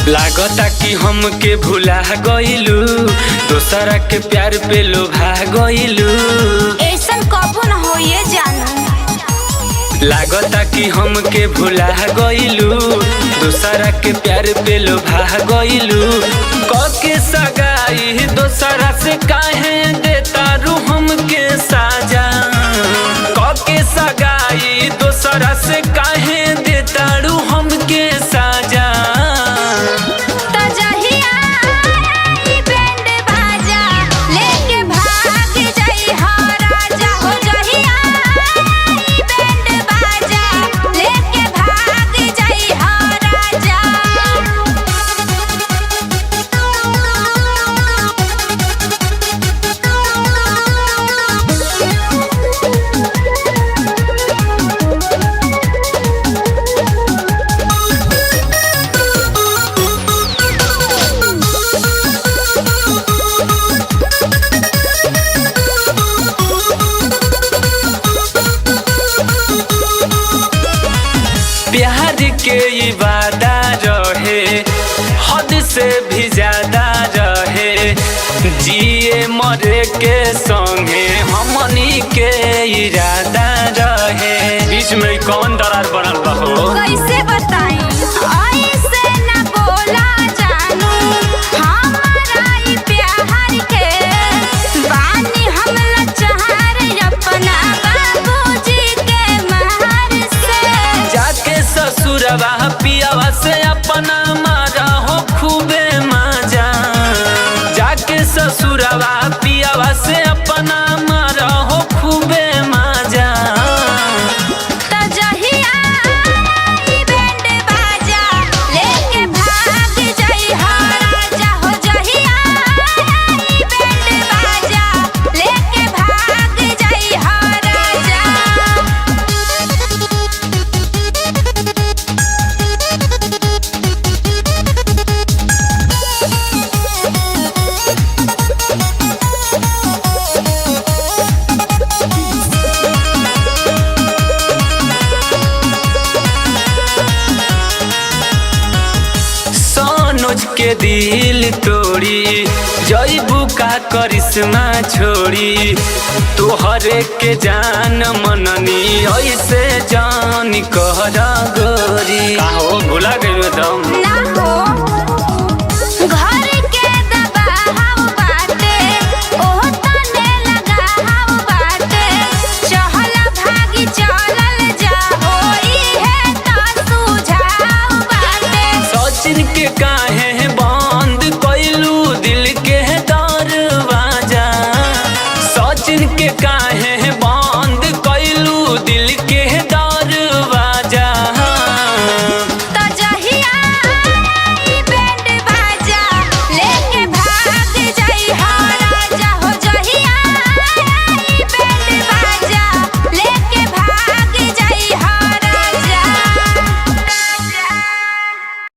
लागता कि हमके भुला गइलू, दोसरा के प्यार पे लोभा गइलू। ऐसन कबो न होइए जानू। लागता कि हमके भुला गइलू, दोसरा के प्यार पे लोभा गइलू। कके सगाई दोसरा से काहे देता रू हमके साजा। कके सगाई दोसरा से काहे देता रू हमके साजा। प्यार के ये वादा रहे, हद से भी ज्यादा रहे। जिए मरे के संगे हमनी के इरादा रहे। बीच में कौन दरार बनल बा हो? कैसे बताई ऐसे न बोला जानू। हमारा ई प्यार के बानी हम लाचार अपना बाबूजी के मार से। जाके ससुरवा पियावा से अपना मारा हो खूबे मजा। जाके ससुरवा पियावा से अपना मारा हो खूबे मजा। सनोज के दिल तोड़ी जइबू का करिश्मा छोड़ी। तोहरे के जान मननी ऐसे जान कहरा गोरी। का हो भुला गइल दम?